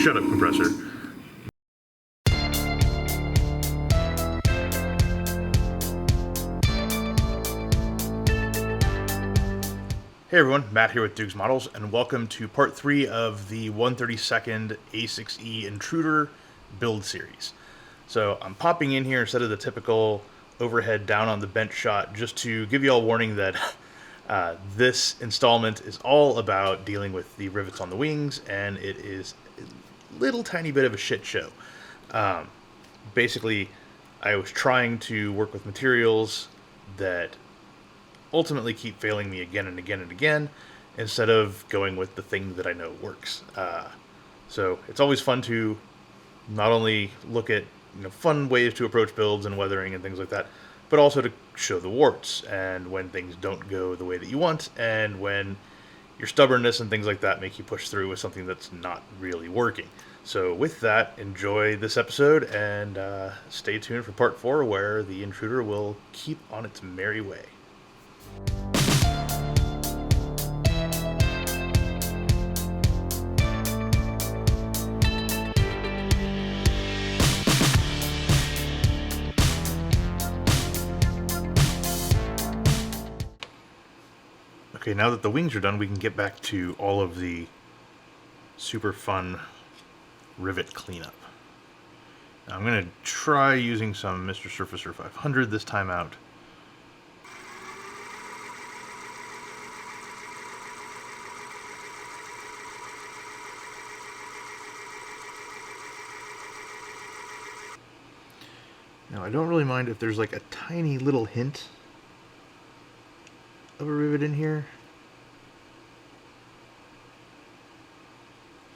Shut up, compressor. Hey everyone, Matt here with Duke's Models, and welcome to part 3 of the 132nd A-6E Intruder build series. So I'm popping in here instead of the typical overhead down on the bench shot just to give you all warning that this installment is all about dealing with the rivets on the wings, and it is a little tiny bit of a shit show. Basically, I was trying to work with materials that ultimately keep failing me again and again and again, instead of going with the thing that I know works. So it's always fun to not only look at fun ways to approach builds and weathering and things like that, but also to show the warts and when things don't go the way that you want, and when your stubbornness and things like that make you push through with something that's not really working. So with that, enjoy this episode and stay tuned for part 4, where the intruder will keep on its merry way. Okay, now that the wings are done, we can get back to all of the super fun rivet cleanup. Now, I'm going to try using some Mr. Surfacer 500 this time out. Now, I don't really mind if there's like a tiny little hint of a rivet in here.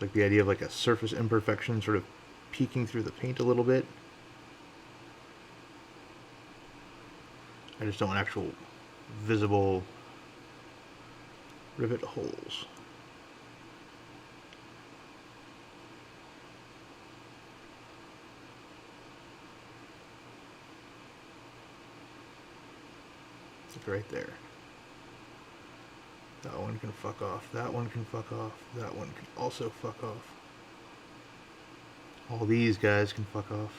Like the idea of like a surface imperfection sort of peeking through the paint a little bit. I just don't want actual visible rivet holes. It's right there. That one can fuck off. That one can fuck off. That one can also fuck off. All these guys can fuck off.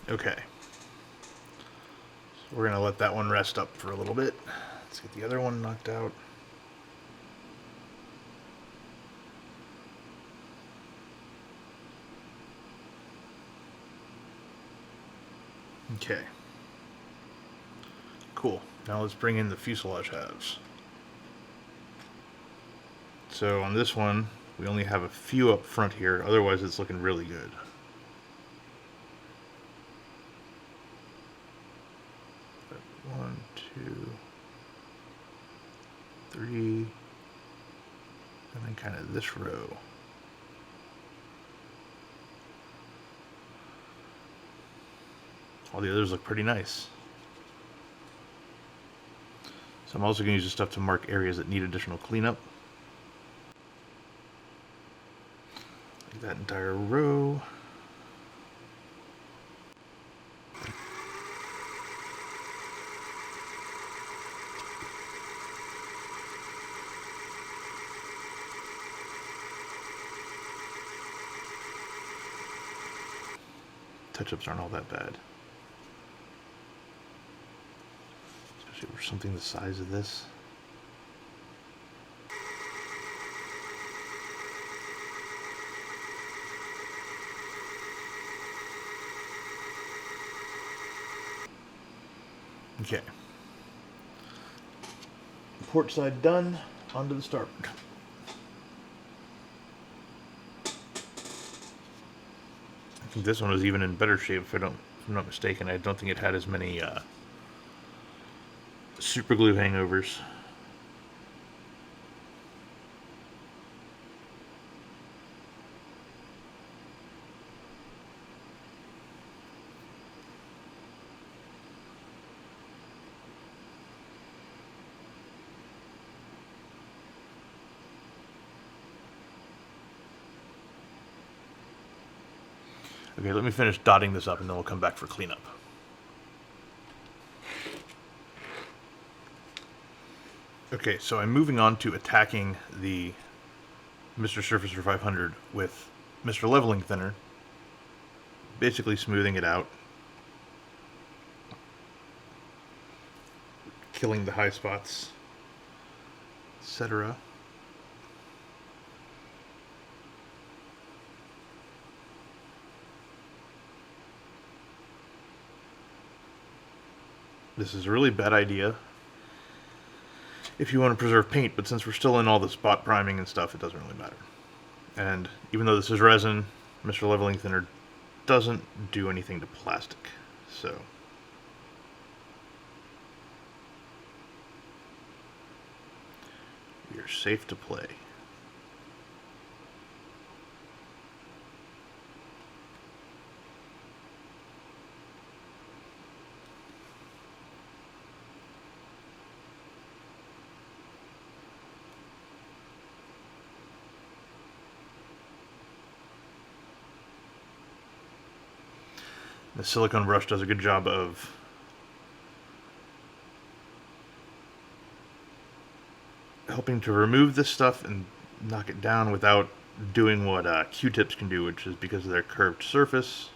Okay, so we're going to let that one rest up for a little bit. Let's get the other one knocked out. Okay, cool. Now let's bring in the fuselage halves. So on this one, we only have a few up front here, otherwise it's looking really good. One, two, three, and then kind of this row. All the others look pretty nice. So I'm also going to use this stuff to mark areas that need additional cleanup. Like that entire row. Touch-ups aren't all that bad. Especially for something the size of this. Okay. Port side done, onto the starboard. I think this one was even in better shape, if I'm not mistaken. I don't think it had as many super glue hangovers. Okay, let me finish dotting this up and then we'll come back for cleanup. Okay, so I'm moving on to attacking the Mr. Surfacer 500 with Mr. Leveling Thinner, basically smoothing it out, killing the high spots, etc. This is a really bad idea if you want to preserve paint, but since we're still in all the spot priming and stuff, it doesn't really matter. And even though this is resin, Mr. Leveling Thinner doesn't do anything to plastic, so you're safe to play. The silicone brush does a good job of helping to remove this stuff and knock it down without doing what Q-tips can do, which is because of their curved surface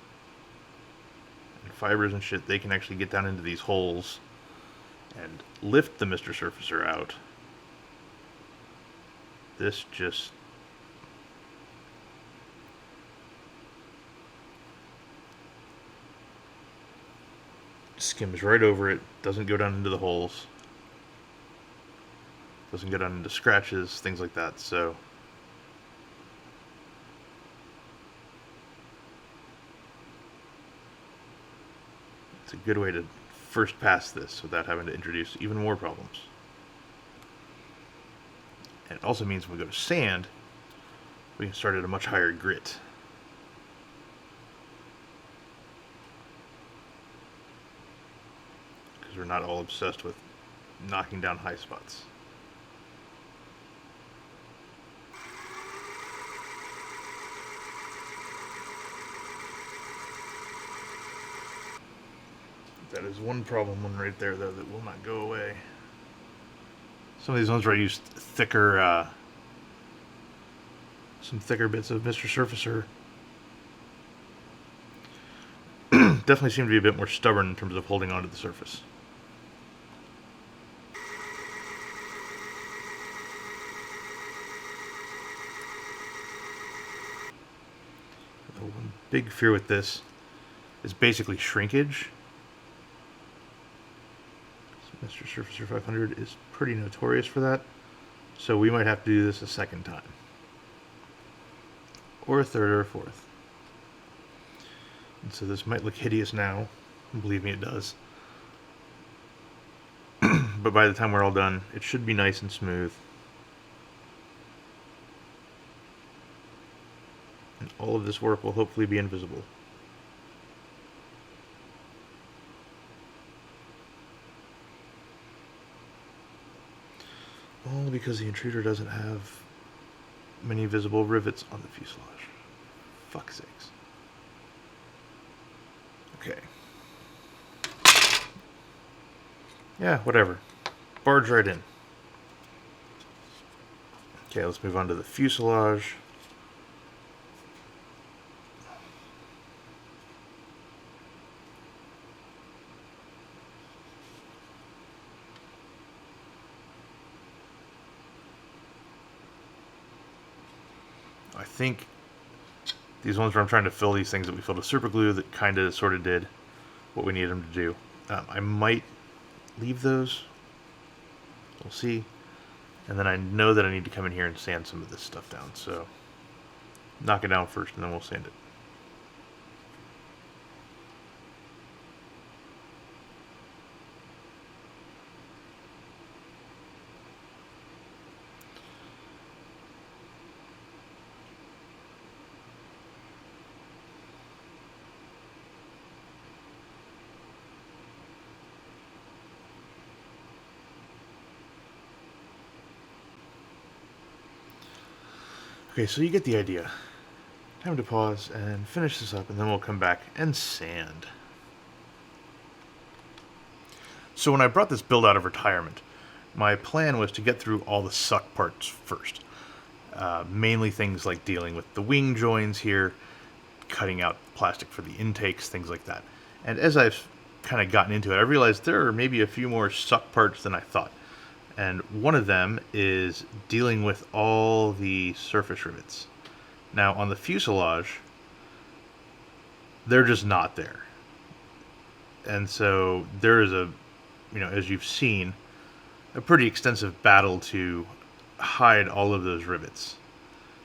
and fibers and shit, they can actually get down into these holes and lift the Mr. Surfacer out. This just skims right over it, doesn't go down into the holes, doesn't go down into scratches, things like that. So it's a good way to first pass this without having to introduce even more problems. And it also means when we go to sand, we can start at a much higher grit. We're not all obsessed with knocking down high spots. That is one problem one right there, though, that will not go away. Some of these ones where I used thicker, some thicker bits of Mr. Surfacer definitely seem to be a bit more stubborn in terms of holding onto the surface. One big fear with this is basically shrinkage. So Mr. Surfacer 500 is pretty notorious for that, so we might have to do this a second time. Or a third or a fourth. And so this might look hideous now, believe me it does. But by the time we're all done, it should be nice and smooth. And all of this work will hopefully be invisible. All because the Intruder doesn't have many visible rivets on the fuselage. Fuck's sakes. Okay. Yeah, whatever. Barge right in. Okay, let's move on to the fuselage. I think these ones where I'm trying to fill these things that we filled with super glue that kind of sort of did what we needed them to do. I might leave those. We'll see. And then I know that I need to come in here and sand some of this stuff down. So knock it down first and then we'll sand it. Okay, so you get the idea. Time to pause and finish this up, and then we'll come back and sand. So when I brought this build out of retirement, my plan was to get through all the suck parts first. Mainly things like dealing with the wing joins here, cutting out plastic for the intakes, things like that. And as I've kind of gotten into it, I realized there are maybe a few more suck parts than I thought. And one of them is dealing with all the surface rivets. Now, on the fuselage, they're just not there. And so there is a, as you've seen, a pretty extensive battle to hide all of those rivets.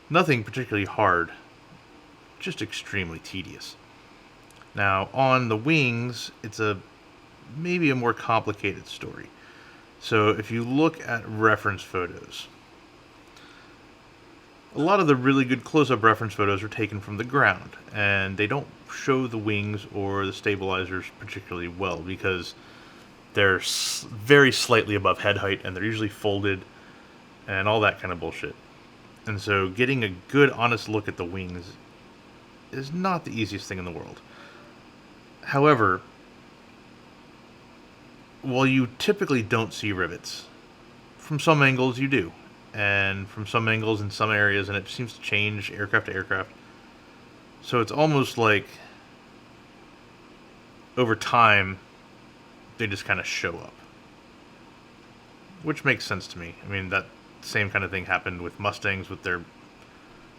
Nothing particularly hard, just extremely tedious. Now, on the wings, it's maybe a more complicated story. So if you look at reference photos, a lot of the really good close-up reference photos are taken from the ground, and they don't show the wings or the stabilizers particularly well because they're very slightly above head height, and they're usually folded, and all that kind of bullshit. And so getting a good, honest look at the wings is not the easiest thing in the world. However, while you typically don't see rivets, from some angles you do. And from some angles in some areas, and it seems to change aircraft to aircraft. So it's almost like, over time, they just kind of show up. Which makes sense to me. I mean, that same kind of thing happened with Mustangs with their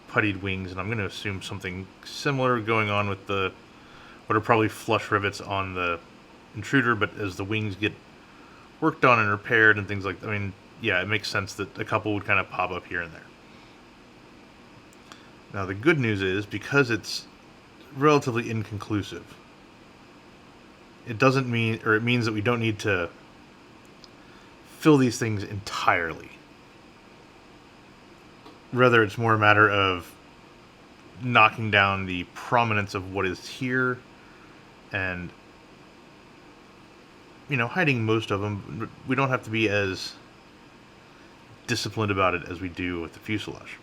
puttied wings, and I'm going to assume something similar going on with what are probably flush rivets on the Intruder, but as the wings get worked on and repaired and things like that, I mean, yeah, it makes sense that a couple would kind of pop up here and there. Now, the good news is, because it's relatively inconclusive, it means that we don't need to fill these things entirely. Rather, it's more a matter of knocking down the prominence of what is here and, hiding most of them. We don't have to be as disciplined about it as we do with the fuselage.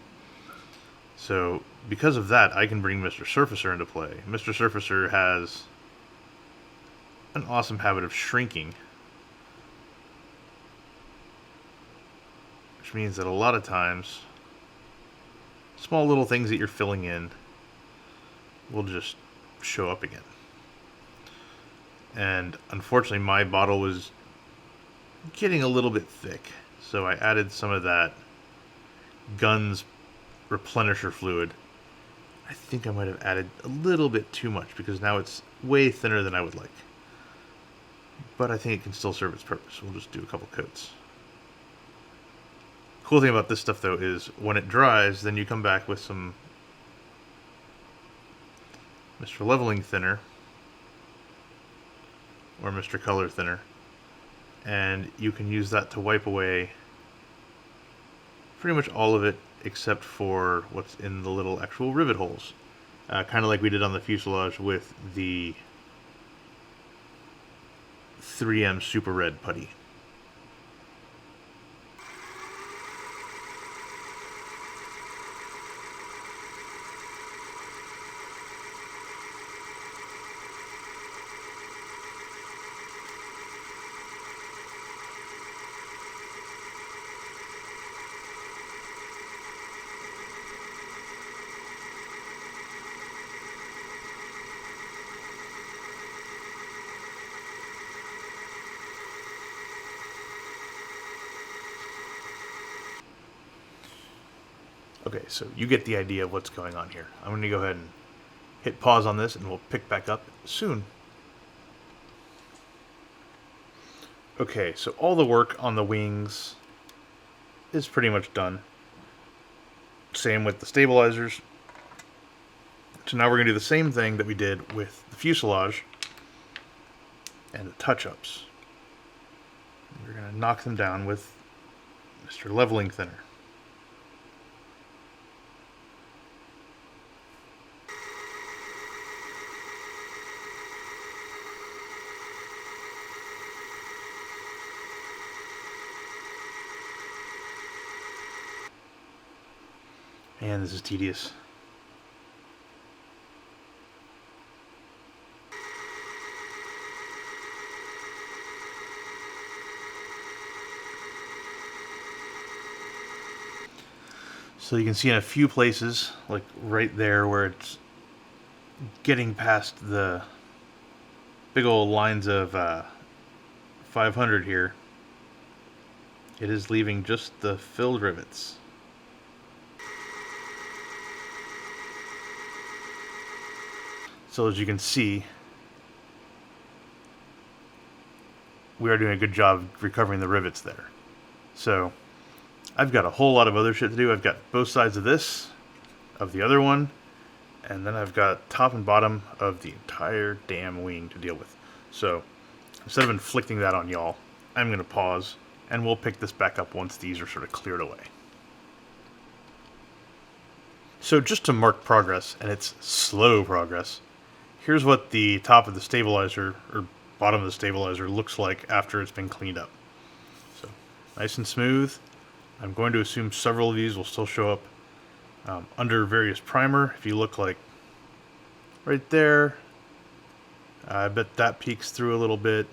So, because of that, I can bring Mr. Surfacer into play. Mr. Surfacer has an awesome habit of shrinking, which means that a lot of times, small little things that you're filling in will just show up again. And unfortunately, my bottle was getting a little bit thick, so I added some of that Guns replenisher fluid. I think I might have added a little bit too much because now it's way thinner than I would like. But I think it can still serve its purpose. We'll just do a couple coats. Cool thing about this stuff, though, is when it dries, then you come back with some Mr. Leveling Thinner or Mr. Color Thinner, and you can use that to wipe away pretty much all of it except for what's in the little actual rivet holes. Kind of like we did on the fuselage with the 3M Super Red putty. Okay, so you get the idea of what's going on here. I'm going to go ahead and hit pause on this, and we'll pick back up soon. Okay, so all the work on the wings is pretty much done. Same with the stabilizers. So now we're going to do the same thing that we did with the fuselage and the touch-ups. We're going to knock them down with Mr. Leveling Thinner. Man, this is tedious. So you can see in a few places, like right there where it's getting past the big old lines of 500 here, it is leaving just the filled rivets. So as you can see, we are doing a good job recovering the rivets there. So I've got a whole lot of other shit to do. I've got both sides of this, of the other one, and then I've got top and bottom of the entire damn wing to deal with. So instead of inflicting that on y'all, I'm going to pause, and we'll pick this back up once these are sort of cleared away. So just to mark progress, and it's slow progress, here's what the top of the stabilizer, or bottom of the stabilizer, looks like after it's been cleaned up. So nice and smooth. I'm going to assume several of these will still show up under various primer. If you look like right there, I bet that peeks through a little bit.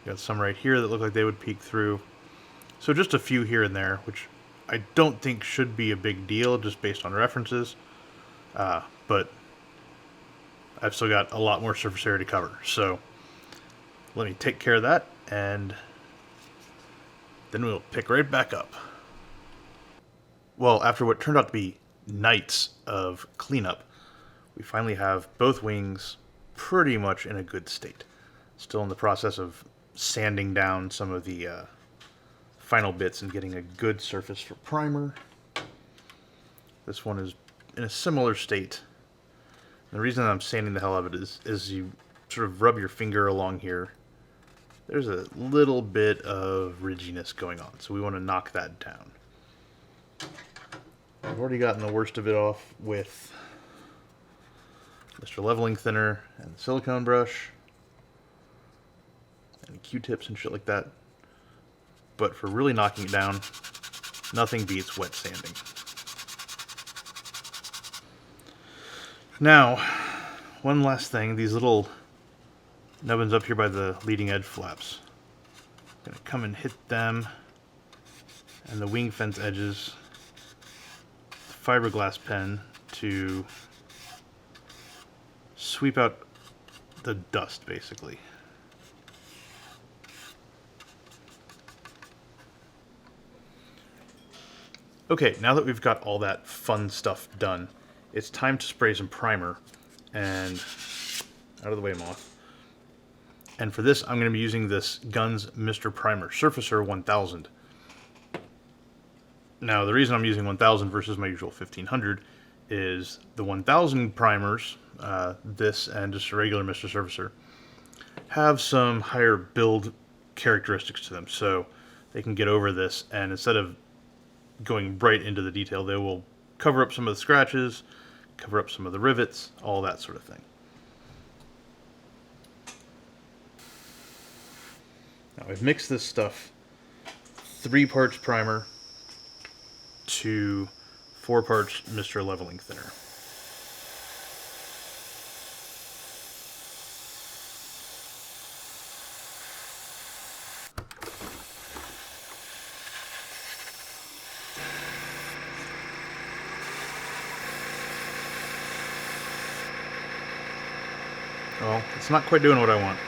Got some right here that look like they would peek through. So just a few here and there, which I don't think should be a big deal just based on references. But I've still got a lot more surface area to cover. So let me take care of that, and then we'll pick right back up. Well, after what turned out to be nights of cleanup, we finally have both wings pretty much in a good state. Still in the process of sanding down some of the final bits and getting a good surface for primer. This one is in a similar state. And the reason that I'm sanding the hell out of it is you sort of rub your finger along here. There's a little bit of ridginess going on, so we want to knock that down. I've already gotten the worst of it off with Mr. Leveling Thinner and the silicone brush and Q-tips and shit like that. But for really knocking it down, nothing beats wet sanding. Now, one last thing, these little nubbins up here by the leading edge flaps. I'm gonna come and hit them and the wing fence edges, fiberglass pen to sweep out the dust, basically. Okay, now that we've got all that fun stuff done, it's time to spray some primer. And out of the way, moth. And for this, I'm going to be using this Guns Mr. Primer Surfacer 1000. Now, the reason I'm using 1000 versus my usual 1500 is the 1000 primers, this and just a regular Mr. Surfacer, have some higher build characteristics to them. So they can get over this, and instead of going right into the detail, they will cover up some of the scratches, cover up some of the rivets, all that sort of thing. Now I've mixed this stuff 3 parts primer to 4 parts Mr. Leveling Thinner. Well, it's not quite doing what I want.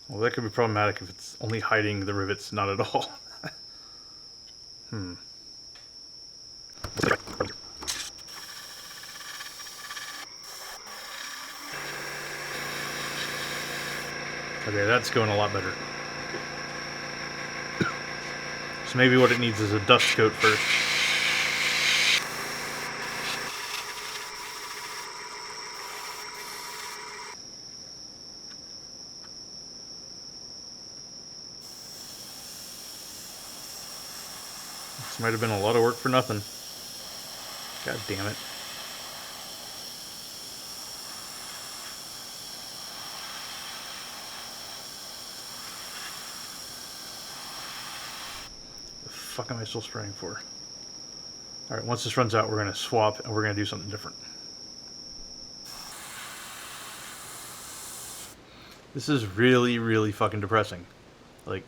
Well, that could be problematic if it's only hiding the rivets, not at all. Okay, that's going a lot better. So maybe what it needs is a dust coat first. This might have been a lot of work for nothing. God damn it. The fuck am I still spraying for? Alright, once this runs out, we're going to swap and we're going to do something different. This is really, really fucking depressing. Like,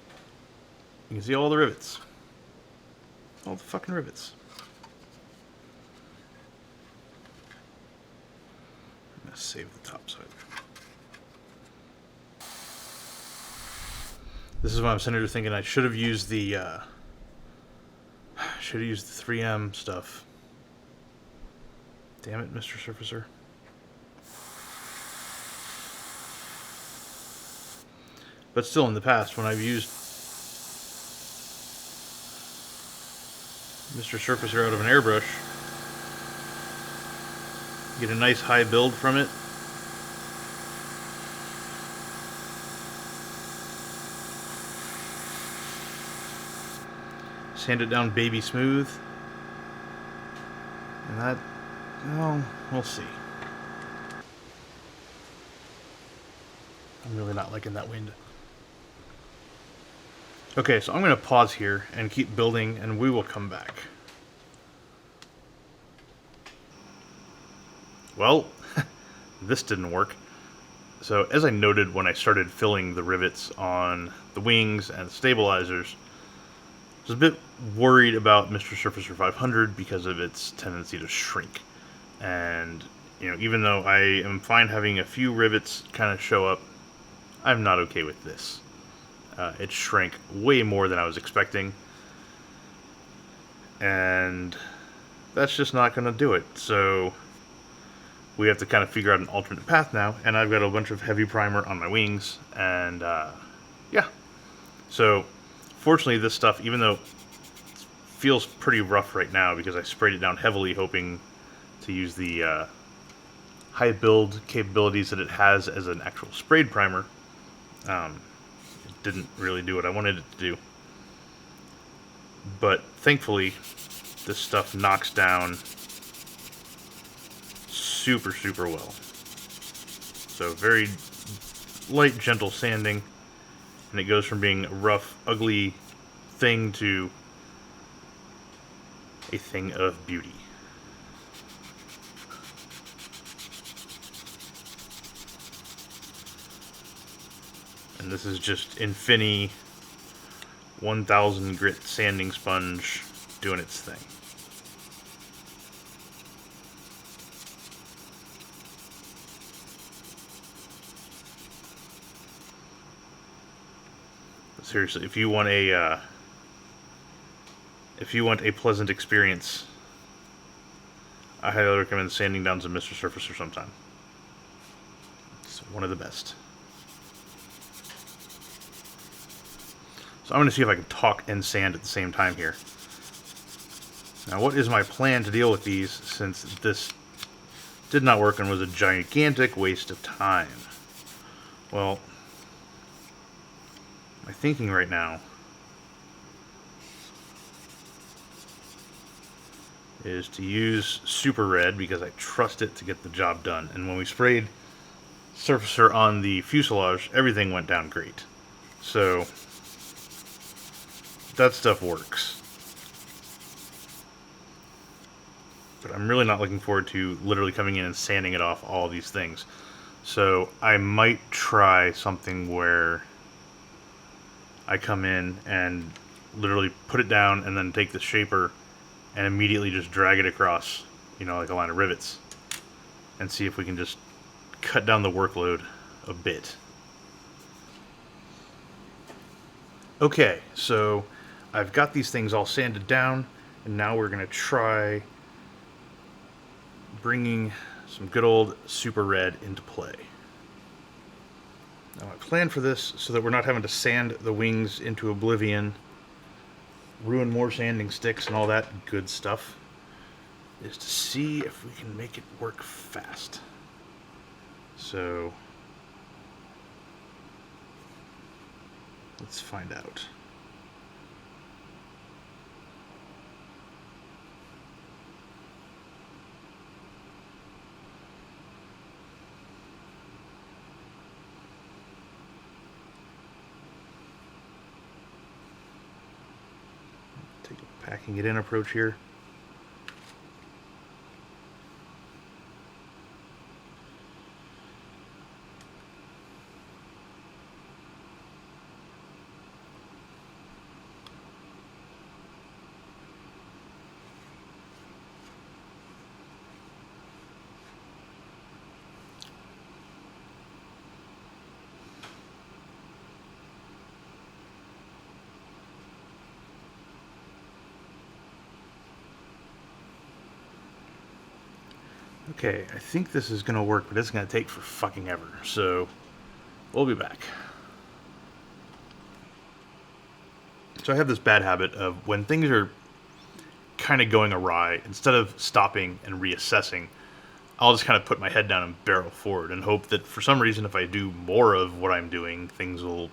you can see all the rivets. All the fucking rivets. I'm gonna save the top side. This is what I'm sitting here thinking I should have used the 3M stuff. Damn it, Mr. Surfacer. But still, in the past, when I've used Mr. Surfacer out of an airbrush, get a nice high build from it. Sand it down baby smooth. And that, well, we'll see. I'm really not liking that wind. Okay, so I'm going to pause here and keep building, and we will come back. Well, this didn't work. So, as I noted when I started filling the rivets on the wings and the stabilizers, I was a bit worried about Mr. Surfacer 500 because of its tendency to shrink. And, you know, even though I am fine having a few rivets kind of show up, I'm not okay with this. It shrank way more than I was expecting. And that's just not going to do it. So we have to kind of figure out an alternate path now. And I've got a bunch of heavy primer on my wings. And yeah. So fortunately this stuff, even though it feels pretty rough right now because I sprayed it down heavily hoping to use the high build capabilities that it has as an actual sprayed primer, it didn't really do what I wanted it to do. But thankfully, this stuff knocks down super, super well. So very light, gentle sanding, and it goes from being a rough, ugly thing to a thing of beauty. And this is just Infinity 1000 grit sanding sponge doing its thing. But seriously, if you want a pleasant experience, I highly recommend sanding down some Mr. Surfacer sometime. It's one of the best. So I'm going to see if I can talk and sand at the same time here. Now, what is my plan to deal with these, since this did not work and was a gigantic waste of time? Well, my thinking right now is to use Super Red because I trust it to get the job done. And when we sprayed Surfacer on the fuselage, everything went down great. So that stuff works. But I'm really not looking forward to literally coming in and sanding it off all these things. So I might try something where I come in and literally put it down and then take the shaper and immediately just drag it across, you know, like a line of rivets, and see if we can just cut down the workload a bit. Okay, so I've got these things all sanded down, and now we're going to try bringing some good old Super Red into play. Now I planned for this so that we're not having to sand the wings into oblivion, ruin more sanding sticks and all that good stuff, is to see if we can make it work fast. So let's find out. Take a packing it in approach here. Okay, I think this is gonna work, but it's gonna take for fucking ever, so we'll be back. So I have this bad habit of when things are kind of going awry, instead of stopping and reassessing, I'll just kind of put my head down and barrel forward and hope that for some reason, if I do more of what I'm doing, things will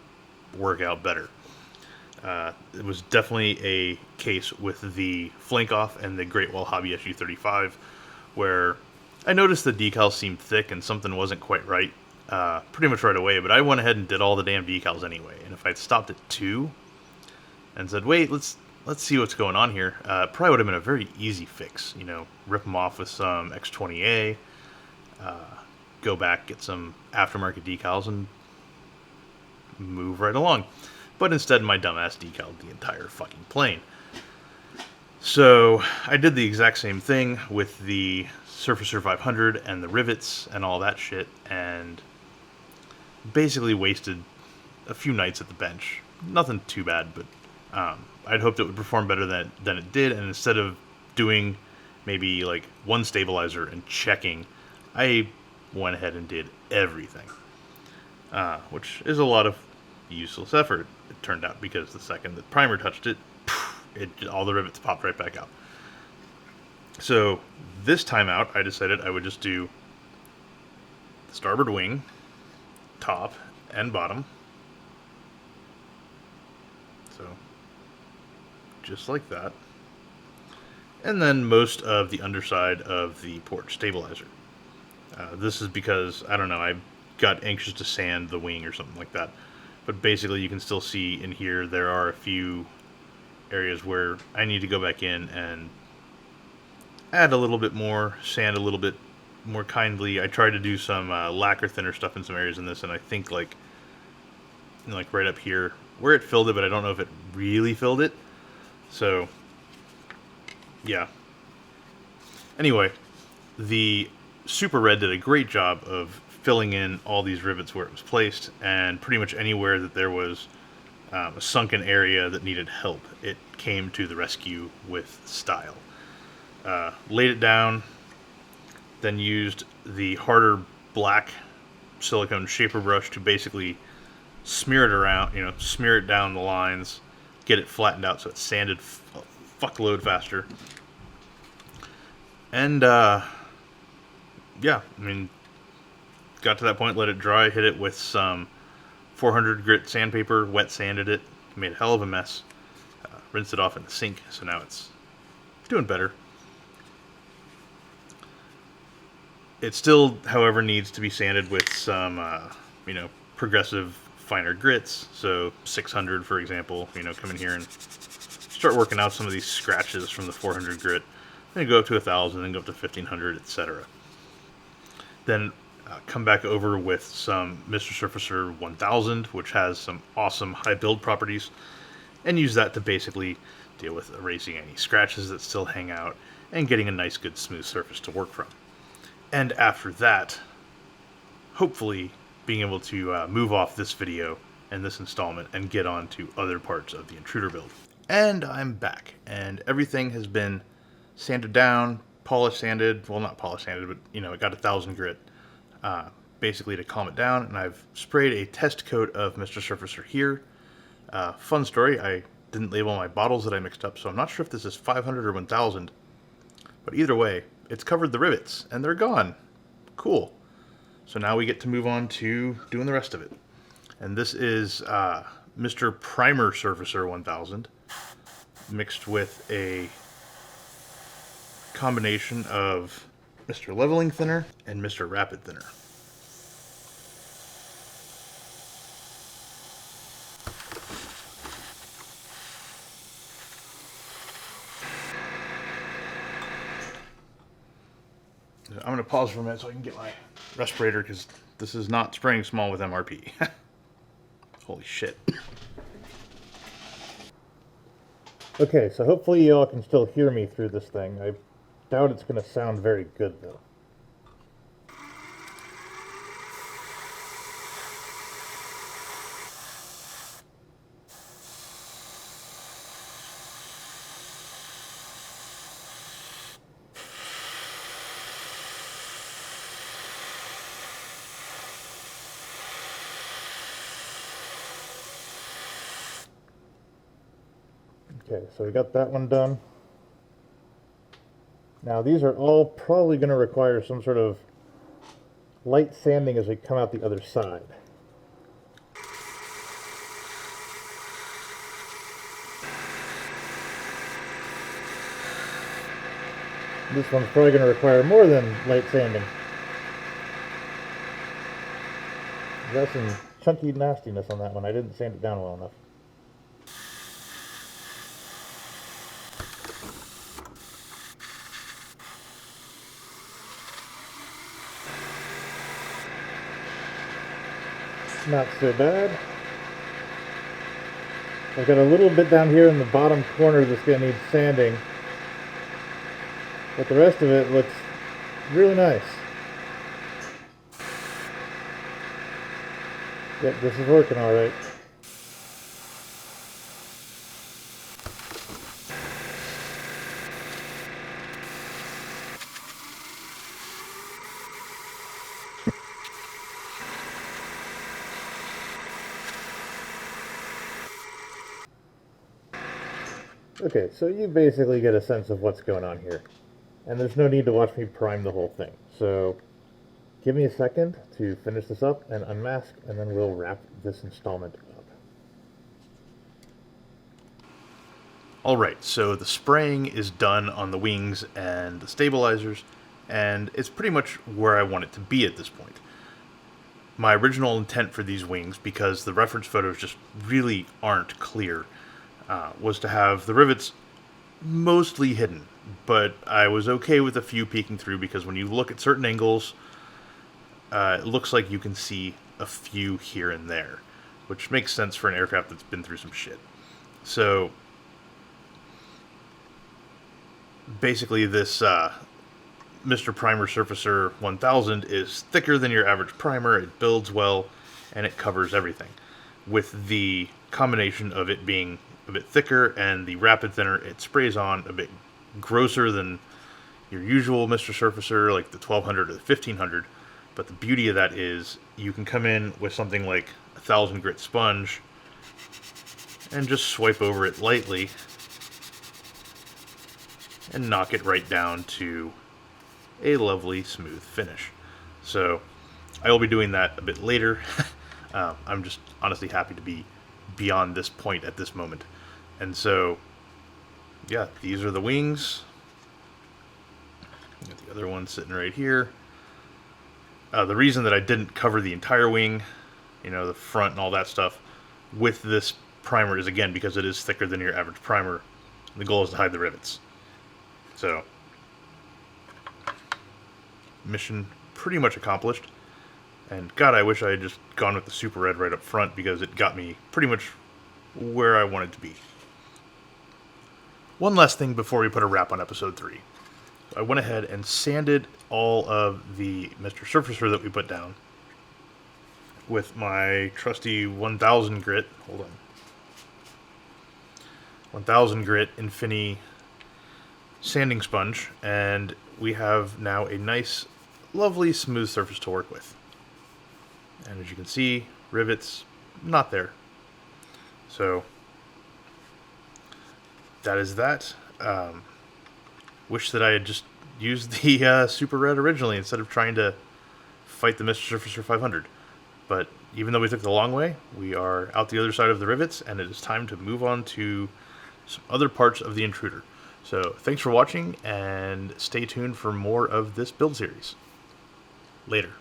work out better. It was definitely a case with the flank off and the Great Wall Hobby SU-35, where I noticed the decals seemed thick and something wasn't quite right pretty much right away, but I went ahead and did all the damn decals anyway. And if I'd stopped at 2 and said, wait, let's see what's going on here, probably would have been a very easy fix. You know, rip them off with some X20A, go back, get some aftermarket decals, and move right along. But instead, my dumbass decaled the entire fucking plane. So I did the exact same thing with the Surfacer 500 and the rivets and all that shit, and basically wasted a few nights at the bench. Nothing too bad, but I'd hoped it would perform better than it did, and instead of doing maybe like one stabilizer and checking, I went ahead and did everything, which is a lot of useless effort, it turned out, because the second the primer touched it, all the rivets popped right back out. So this time out, I decided I would just do the starboard wing, top, and bottom. So just like that. And then most of the underside of the port stabilizer. This is because, I don't know, I got anxious to sand the wing or something like that. But basically you can still see in here there are a few areas where I need to go back in and add a little bit more, sand a little bit more kindly. I tried to do some lacquer thinner stuff in some areas in this, and I think like right up here where it filled it, but I don't know if it really filled it. So yeah. Anyway, the Super Red did a great job of filling in all these rivets where it was placed, and pretty much anywhere that there was a sunken area that needed help, it came to the rescue with style. Laid it down, then used the harder black silicone shaper brush to basically smear it around, smear it down the lines, get it flattened out so it's sanded a fuckload faster. And yeah, I mean, got to that point, let it dry, hit it with some 400 grit sandpaper, wet sanded it, made a hell of a mess, rinsed it off in the sink, so now it's doing better. It still, however, needs to be sanded with some, progressive finer grits. So 600, for example, come in here and start working out some of these scratches from the 400 grit. Then go up to 1,000, then go up to 1,500, etc. Then come back over with some Mr. Surfacer 1000, which has some awesome high build properties, and use that to basically deal with erasing any scratches that still hang out and getting a nice, good, smooth surface to work from. And after that, hopefully being able to move off this video and this installment and get on to other parts of the Intruder build. And I'm back, and everything has been sanded down, polish sanded, well, not polish sanded, but it got 1,000 grit basically to calm it down, and I've sprayed a test coat of Mr. Surfacer here. Fun story, I didn't label my bottles that I mixed up, so I'm not sure if this is 500 or 1,000, but either way, it's covered the rivets, and they're gone. Cool. So now we get to move on to doing the rest of it. And this is Mr. Primer Surfacer 1000, mixed with a combination of Mr. Leveling Thinner and Mr. Rapid Thinner. I'm going to pause for a minute so I can get my respirator, because this is not spraying small with MRP. Holy shit. Okay, so hopefully y'all can still hear me through this thing. I doubt it's going to sound very good, though. Okay, so we got that one done. Now these are all probably going to require some sort of light sanding as we come out the other side. This one's probably going to require more than light sanding. Got some chunky nastiness on that one. I didn't sand it down well enough. Not so bad. I've got a little bit down here in the bottom corner that's going to need sanding, but the rest of it looks really nice. Yep, this is working all right. Okay, so you basically get a sense of what's going on here. And there's no need to watch me prime the whole thing. So give me a second to finish this up and unmask, and then we'll wrap this installment up. Alright, so the spraying is done on the wings and the stabilizers, and it's pretty much where I want it to be at this point. My original intent for these wings, because the reference photos just really aren't clear, was to have the rivets mostly hidden, but I was okay with a few peeking through because when you look at certain angles, it looks like you can see a few here and there, which makes sense for an aircraft that's been through some shit. So basically this Mr. Primer Surfacer 1000 is thicker than your average primer, it builds well, and it covers everything. With the combination of it being a bit thicker and the rapid thinner, it sprays on a bit grosser than your usual Mr. Surfacer, like the 1200 or the 1500. But the beauty of that is you can come in with something like 1000 grit sponge and just swipe over it lightly and knock it right down to a lovely smooth finish. So I will be doing that a bit later. I'm just honestly happy to be beyond this point at this moment. And so, yeah, these are the wings. Got the other one sitting right here. The reason that I didn't cover the entire wing, you know, the front and all that stuff, with this primer is, again, because it is thicker than your average primer. The goal is to hide the rivets. So, mission pretty much accomplished. And God, I wish I had just gone with the super red right up front, because it got me pretty much where I wanted to be. One last thing before we put a wrap on episode 3. I went ahead and sanded all of the Mr. Surfacer that we put down with my trusty 1000 grit, 1000 grit Infini sanding sponge, and we have now a nice, lovely, smooth surface to work with. And as you can see, rivets, not there. So that is that. Wish that I had just used the Super Red originally instead of trying to fight the Mr. Surfacer 500. But even though we took the long way, we are out the other side of the rivets, and it is time to move on to some other parts of the Intruder. So thanks for watching, and stay tuned for more of this build series. Later.